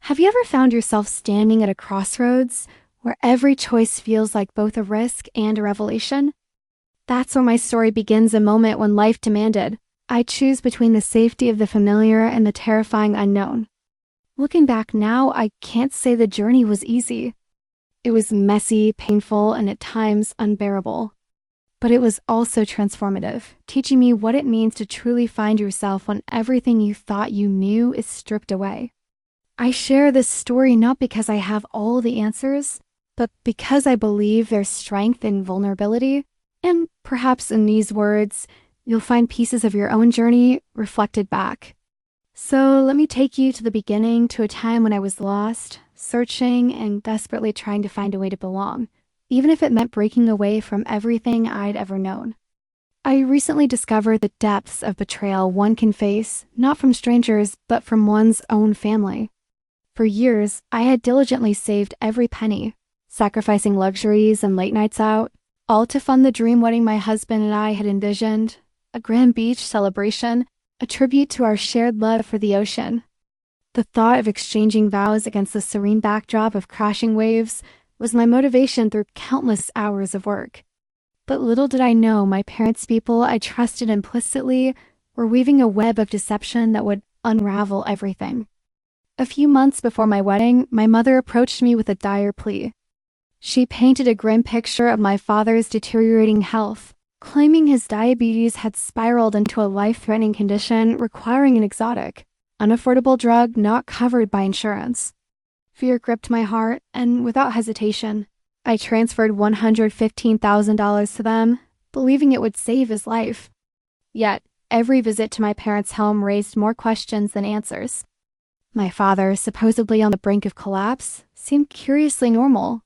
Have you ever found yourself standing at a crossroads where every choice feels like both a risk and a revelation? That's where my story begins, a moment when life demanded I choose between the safety of the familiar and the terrifying unknown. Looking back now, I can't say the journey was easy. It was messy, painful, and at times unbearable. But it was also transformative, teaching me what it means to truly find yourself when everything you thought you knew is stripped away. I share this story not because I have all the answers, but because I believe there's strength in vulnerability, and perhaps in these words, you'll find pieces of your own journey reflected back. So let me take you to the beginning, to a time when I was lost, searching, and desperately trying to find a way to belong, even if it meant breaking away from everything I'd ever known. I recently discovered the depths of betrayal one can face, not from strangers, but from one's own family. For years, I had diligently saved every penny, sacrificing luxuries and late nights out, all to fund the dream wedding my husband and I had envisioned, a grand beach celebration, a tribute to our shared love for the ocean. The thought of exchanging vows against the serene backdrop of crashing waves was my motivation through countless hours of work. But little did I know my parents' people I trusted implicitly were weaving a web of deception that would unravel everything. A few months before my wedding, my mother approached me with a dire plea. She painted a grim picture of my father's deteriorating health, claiming his diabetes had spiraled into a life-threatening condition requiring an exotic, unaffordable drug not covered by insurance. Fear gripped my heart, and without hesitation, I transferred $115,000 to them, believing it would save his life. Yet, every visit to my parents' home raised more questions than answers. My father, supposedly on the brink of collapse, seemed curiously normal.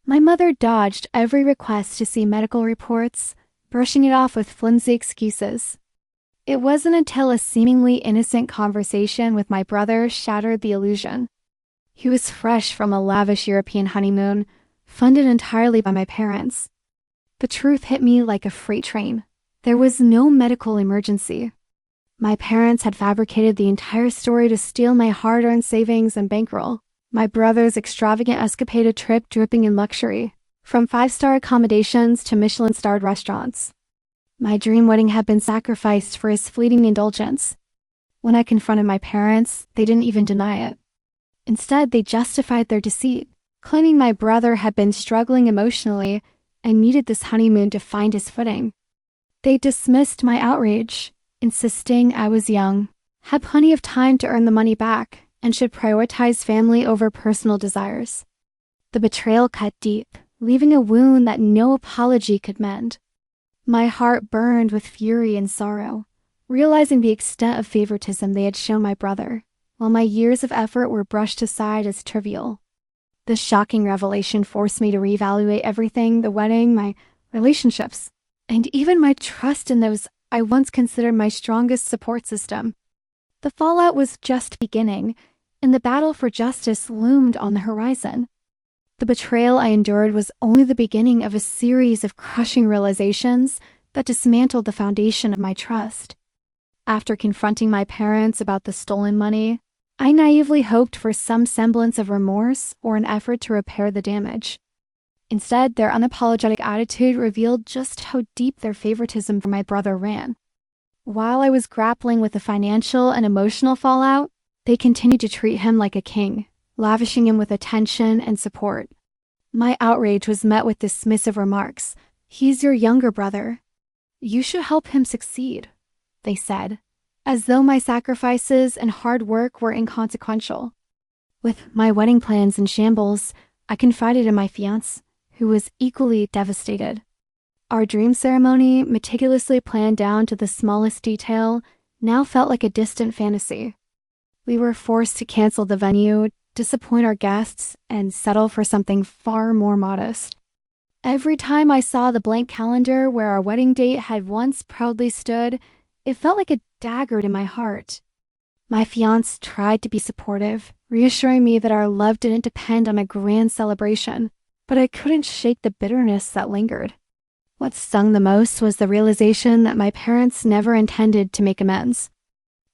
My mother dodged every request to see medical reports, brushing it off with flimsy excuses. It wasn't until a seemingly innocent conversation with my brother shattered the illusion. He was fresh from a lavish European honeymoon, funded entirely by my parents. The truth hit me like a freight train. There was no medical emergency. My parents had fabricated the entire story to steal my hard-earned savings and bankroll, my brother's extravagant escapade trip dripping in luxury, from five-star accommodations to Michelin-starred restaurants. My dream wedding had been sacrificed for his fleeting indulgence. When I confronted my parents, they didn't even deny it. Instead, they justified their deceit, claiming my brother had been struggling emotionally and needed this honeymoon to find his footing. They dismissed my outrage, insisting I was young, had plenty of time to earn the money back, and should prioritize family over personal desires. The betrayal cut deep, leaving a wound that no apology could mend. My heart burned with fury and sorrow, realizing the extent of favoritism they had shown my brother, while my years of effort were brushed aside as trivial. This shocking revelation forced me to reevaluate everything: the wedding, my relationships, and even my trust in those I once considered my strongest support system. The fallout was just beginning, and the battle for justice loomed on the horizon. The betrayal I endured was only the beginning of a series of crushing realizations that dismantled the foundation of my trust. After confronting my parents about the stolen money, I naively hoped for some semblance of remorse or an effort to repair the damage. Instead, their unapologetic attitude revealed just how deep their favoritism for my brother ran. While I was grappling with the financial and emotional fallout, they continued to treat him like a king, lavishing him with attention and support. My outrage was met with dismissive remarks. "He's your younger brother. You should help him succeed," they said, as though my sacrifices and hard work were inconsequential. With my wedding plans in shambles, I confided in my fiancé, who was equally devastated. Our dream ceremony, meticulously planned down to the smallest detail, now felt like a distant fantasy. We were forced to cancel the venue, disappoint our guests, and settle for something far more modest. Every time I saw the blank calendar where our wedding date had once proudly stood, it felt like a dagger to my heart. My fiancé tried to be supportive, reassuring me that our love didn't depend on a grand celebration, but I couldn't shake the bitterness that lingered. What stung the most was the realization that my parents never intended to make amends.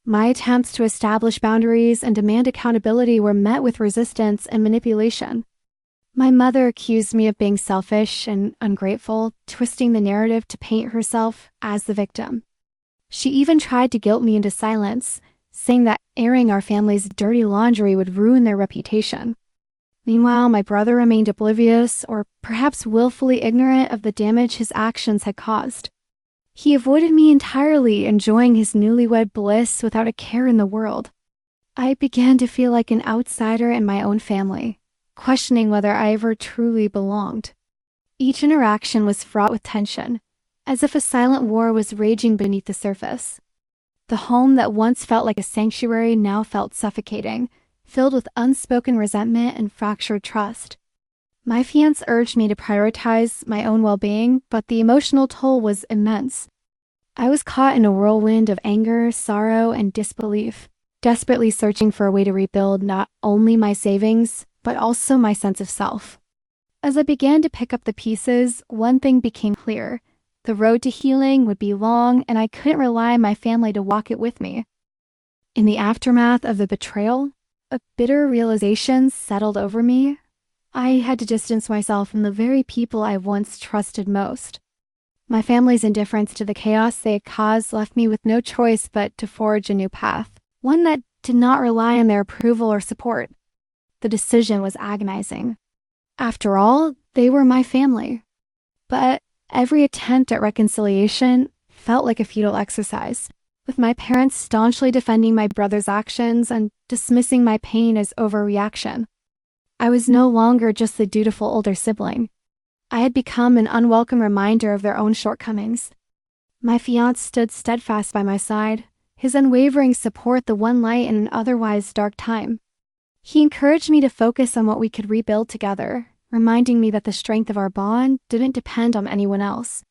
My attempts to establish boundaries and demand accountability were met with resistance and manipulation. My mother accused me of being selfish and ungrateful, twisting the narrative to paint herself as the victim. She even tried to guilt me into silence, saying that airing our family's dirty laundry would ruin their reputation. Meanwhile, my brother remained oblivious or perhaps willfully ignorant of the damage his actions had caused. He avoided me entirely, enjoying his newlywed bliss without a care in the world. I began to feel like an outsider in my own family, questioning whether I ever truly belonged. Each interaction was fraught with tension, as if a silent war was raging beneath the surface. The home that once felt like a sanctuary now felt suffocating, filled with unspoken resentment and fractured trust. My fiancé urged me to prioritize my own well-being, but the emotional toll was immense. I was caught in a whirlwind of anger, sorrow, and disbelief, desperately searching for a way to rebuild not only my savings, but also my sense of self. As I began to pick up the pieces, one thing became clear. The road to healing would be long, and I couldn't rely on my family to walk it with me. In the aftermath of the betrayal, a bitter realization settled over me. I had to distance myself from the very people I once trusted most. My family's indifference to the chaos they had caused left me with no choice but to forge a new path, one that did not rely on their approval or support. The decision was agonizing. After all, they were my family. But every attempt at reconciliation felt like a futile exercise, with my parents staunchly defending my brother's actions and dismissing my pain as overreaction. I was no longer just the dutiful older sibling. I had become an unwelcome reminder of their own shortcomings. My fiancé stood steadfast by my side, his unwavering support the one light in an otherwise dark time. He encouraged me to focus on what we could rebuild together, reminding me that the strength of our bond didn't depend on anyone else.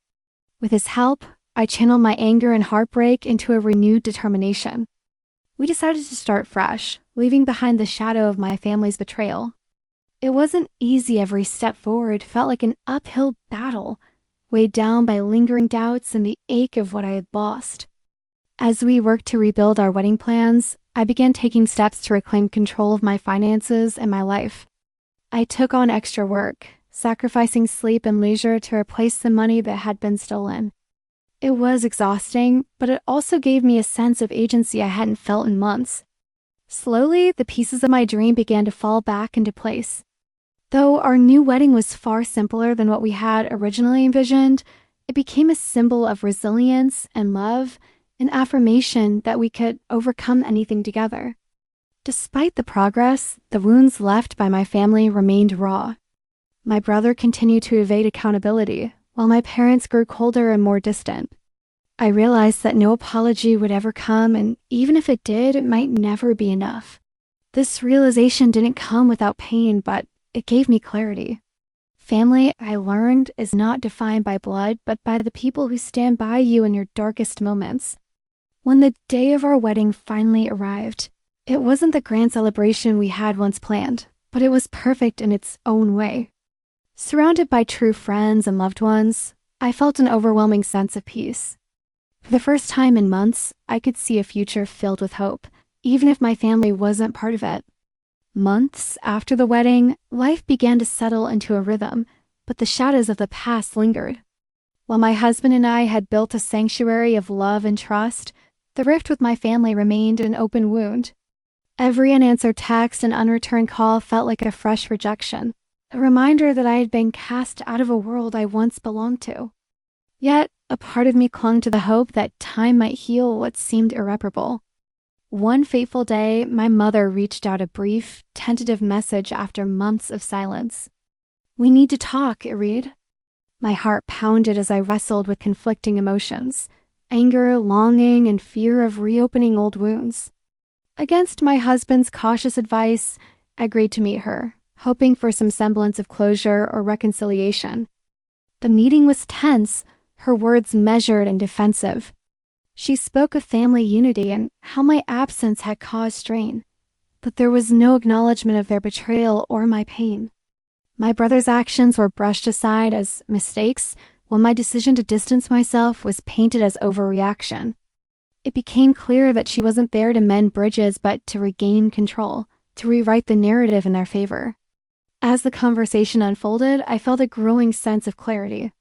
With his help, I channeled my anger and heartbreak into a renewed determination. We decided to start fresh, leaving behind the shadow of my family's betrayal. It wasn't easy. Every step forward felt like an uphill battle, weighed down by lingering doubts and the ache of what I had lost. As we worked to rebuild our wedding plans, I began taking steps to reclaim control of my finances and my life. I took on extra work, sacrificing sleep and leisure to replace the money that had been stolen. It was exhausting, but it also gave me a sense of agency I hadn't felt in months. Slowly, the pieces of my dream began to fall back into place. Though our new wedding was far simpler than what we had originally envisioned, it became a symbol of resilience and love, an affirmation that we could overcome anything together. Despite the progress, the wounds left by my family remained raw. My brother continued to evade accountability, while my parents grew colder and more distant. I realized that no apology would ever come, and even if it did, it might never be enough. This realization didn't come without pain, but it gave me clarity. Family, I learned, is not defined by blood, but by the people who stand by you in your darkest moments. When the day of our wedding finally arrived, it wasn't the grand celebration we had once planned, but it was perfect in its own way. Surrounded by true friends and loved ones, I felt an overwhelming sense of peace. For the first time in months, I could see a future filled with hope, even if my family wasn't part of it. Months after the wedding, life began to settle into a rhythm, but the shadows of the past lingered. While my husband and I had built a sanctuary of love and trust, the rift with my family remained an open wound. Every unanswered text and unreturned call felt like a fresh rejection, a reminder that I had been cast out of a world I once belonged to. Yet, a part of me clung to the hope that time might heal what seemed irreparable. One fateful day, my mother reached out a brief, tentative message after months of silence. "We need to talk," it read. My heart pounded as I wrestled with conflicting emotions, anger, longing, and fear of reopening old wounds. Against my husband's cautious advice, I agreed to meet her, hoping for some semblance of closure or reconciliation. The meeting was tense, her words measured and defensive. She spoke of family unity and how my absence had caused strain, but there was no acknowledgement of their betrayal or my pain. My brother's actions were brushed aside as mistakes, while my decision to distance myself was painted as overreaction. It became clear that she wasn't there to mend bridges, but to regain control, to rewrite the narrative in their favor. As the conversation unfolded, I felt a growing sense of clarity.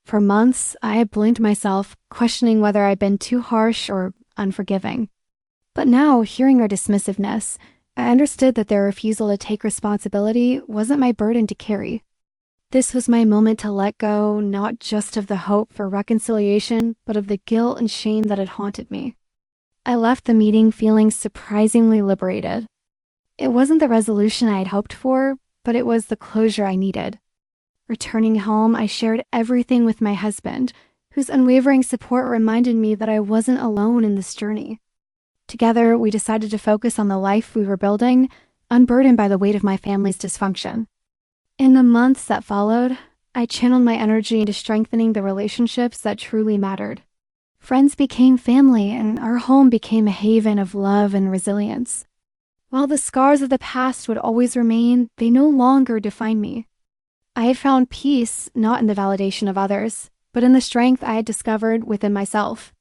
For months, I had blamed myself, questioning whether I'd been too harsh or unforgiving. But now, hearing her dismissiveness, I understood that their refusal to take responsibility wasn't my burden to carry. This was my moment to let go, not just of the hope for reconciliation, but of the guilt and shame that had haunted me. I left the meeting feeling surprisingly liberated. It wasn't the resolution I had hoped for, but it was the closure I needed. Returning home, I shared everything with my husband, whose unwavering support reminded me that I wasn't alone in this journey. Together, we decided to focus on the life we were building, unburdened by the weight of my family's dysfunction. In the months that followed, I channeled my energy into strengthening the relationships that truly mattered. Friends became family, and our home became a haven of love and resilience. While the scars of the past would always remain, they no longer defined me. I had found peace not in the validation of others, but in the strength I had discovered within myself.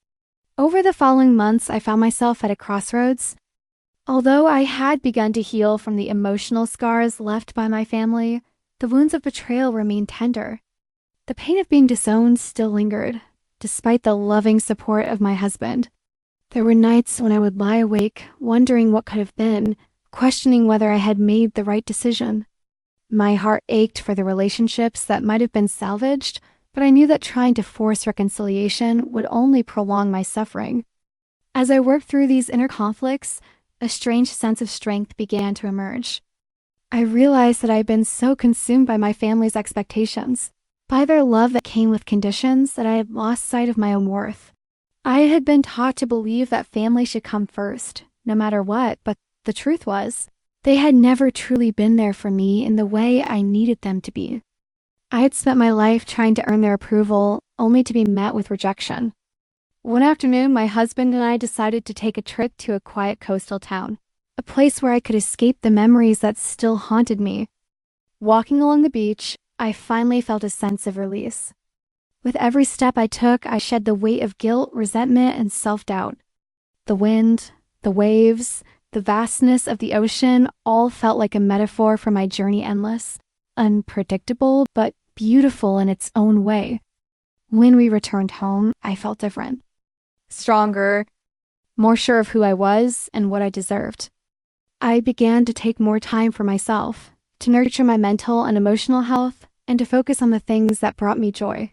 Over the following months, I found myself at a crossroads. Although I had begun to heal from the emotional scars left by my family, the wounds of betrayal remained tender. The pain of being disowned still lingered, despite the loving support of my husband. There were nights when I would lie awake, wondering what could have been, questioning whether I had made the right decision. My heart ached for the relationships that might have been salvaged, but I knew that trying to force reconciliation would only prolong my suffering. As I worked through these inner conflicts, a strange sense of strength began to emerge. I realized that I had been so consumed by my family's expectations, by their love that came with conditions, that I had lost sight of my own worth. I had been taught to believe that family should come first, no matter what, but the truth was, they had never truly been there for me in the way I needed them to be. I had spent my life trying to earn their approval, only to be met with rejection. One afternoon, my husband and I decided to take a trip to a quiet coastal town, a place where I could escape the memories that still haunted me. Walking along the beach, I finally felt a sense of release. With every step I took, I shed the weight of guilt, resentment, and self-doubt. The wind, the waves, the vastness of the ocean all felt like a metaphor for my journey endless, unpredictable, but beautiful in its own way. When we returned home, I felt different. Stronger, more sure of who I was and what I deserved. I began to take more time for myself, to nurture my mental and emotional health, and to focus on the things that brought me joy.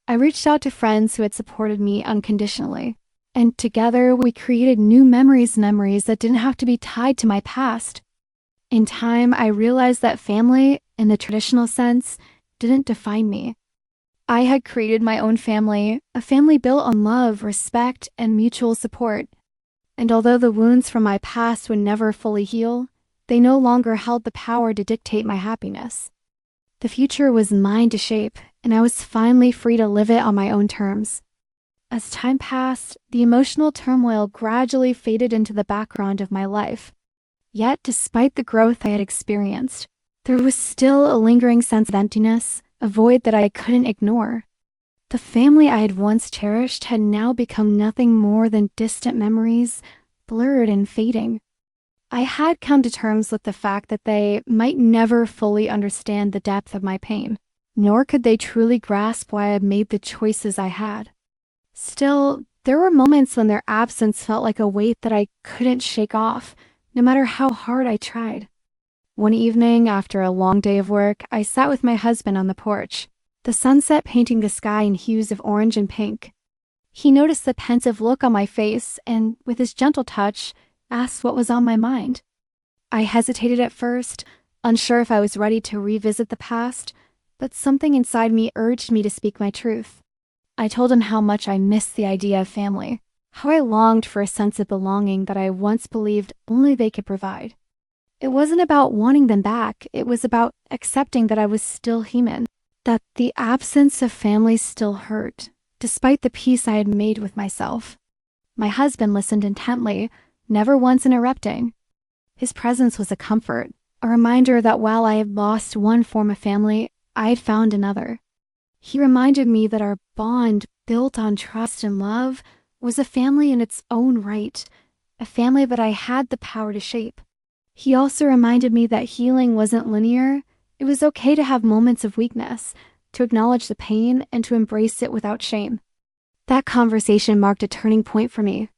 I reached out to friends who had supported me unconditionally, and together we created new memories that didn't have to be tied to my past. In time, I realized that family, in the traditional sense, didn't define me. I had created my own family, a family built on love, respect, and mutual support. And although the wounds from my past would never fully heal, they no longer held the power to dictate my happiness. The future was mine to shape, and I was finally free to live it on my own terms. As time passed, the emotional turmoil gradually faded into the background of my life. Yet, despite the growth I had experienced, there was still a lingering sense of emptiness, a void that I couldn't ignore. The family I had once cherished had now become nothing more than distant memories, blurred and fading. I had come to terms with the fact that they might never fully understand the depth of my pain, nor could they truly grasp why I had made the choices I had. Still, there were moments when their absence felt like a weight that I couldn't shake off, no matter how hard I tried. One evening, after a long day of work, I sat with my husband on the porch, the sunset painting the sky in hues of orange and pink. He noticed the pensive look on my face and, with his gentle touch, asked what was on my mind. I hesitated at first, unsure if I was ready to revisit the past, but something inside me urged me to speak my truth. I told him how much I missed the idea of family, how I longed for a sense of belonging that I once believed only they could provide. It wasn't about wanting them back, it was about accepting that I was still human, that the absence of family still hurt, despite the peace I had made with myself. My husband listened intently, never once interrupting. His presence was a comfort, a reminder that while I had lost one form of family, I had found another. He reminded me that our bond, built on trust and love, was a family in its own right, a family that I had the power to shape. He also reminded me that healing wasn't linear. It was okay to have moments of weakness, to acknowledge the pain, and to embrace it without shame. That conversation marked a turning point for me.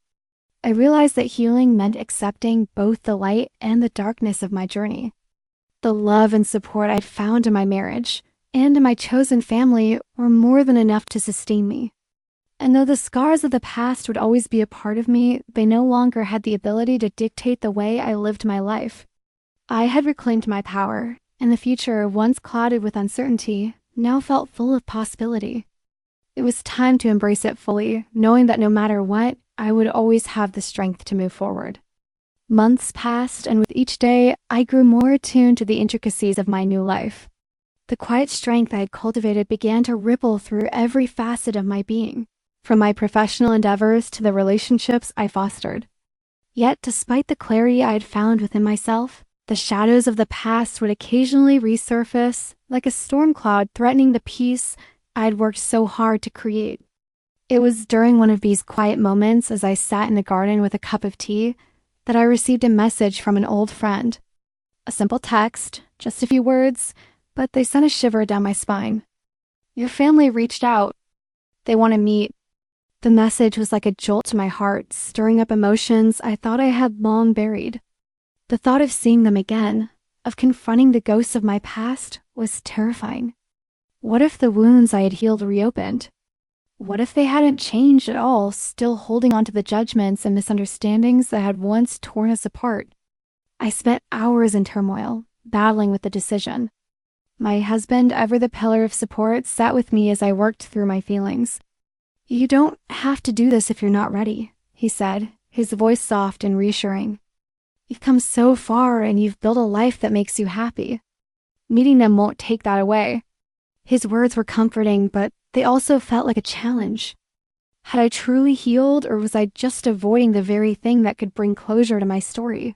I realized that healing meant accepting both the light and the darkness of my journey. The love and support I'd found in my marriage and in my chosen family were more than enough to sustain me. And though the scars of the past would always be a part of me, they no longer had the ability to dictate the way I lived my life. I had reclaimed my power, and the future, once clouded with uncertainty, now felt full of possibility. It was time to embrace it fully, knowing that no matter what, I would always have the strength to move forward. Months passed, and with each day, I grew more attuned to the intricacies of my new life. The quiet strength I had cultivated began to ripple through every facet of my being, from my professional endeavors to the relationships I fostered. Yet, despite the clarity I had found within myself, the shadows of the past would occasionally resurface like a storm cloud threatening the peace I had worked so hard to create. It was during one of these quiet moments, as I sat in the garden with a cup of tea, that I received a message from an old friend. A simple text, just a few words, but they sent a shiver down my spine. "Your family reached out. They want to meet." The message was like a jolt to my heart, stirring up emotions I thought I had long buried. The thought of seeing them again, of confronting the ghosts of my past, was terrifying. What if the wounds I had healed reopened? What if they hadn't changed at all, still holding on to the judgments and misunderstandings that had once torn us apart? I spent hours in turmoil, battling with the decision. My husband, ever the pillar of support, sat with me as I worked through my feelings. "You don't have to do this if you're not ready," he said, his voice soft and reassuring. "You've come so far and you've built a life that makes you happy. Meeting them won't take that away." His words were comforting, but they also felt like a challenge. Had I truly healed, or was I just avoiding the very thing that could bring closure to my story?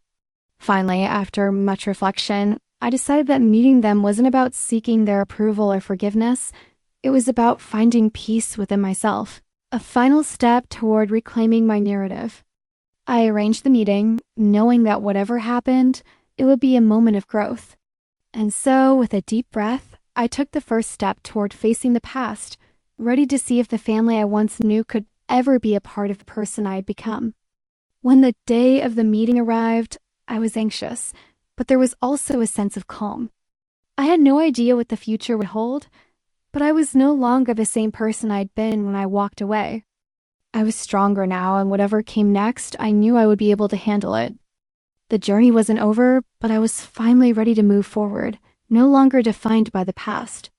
Finally, after much reflection, I decided that meeting them wasn't about seeking their approval or forgiveness. It was about finding peace within myself, a final step toward reclaiming my narrative. I arranged the meeting, knowing that whatever happened, it would be a moment of growth. And so, with a deep breath, I took the first step toward facing the past, ready to see if the family I once knew could ever be a part of the person I had become. When the day of the meeting arrived, I was anxious, but there was also a sense of calm. I had no idea what the future would hold, but I was no longer the same person I'd been when I walked away. I was stronger now, and whatever came next, I knew I would be able to handle it. The journey wasn't over, but I was finally ready to move forward, no longer defined by the past.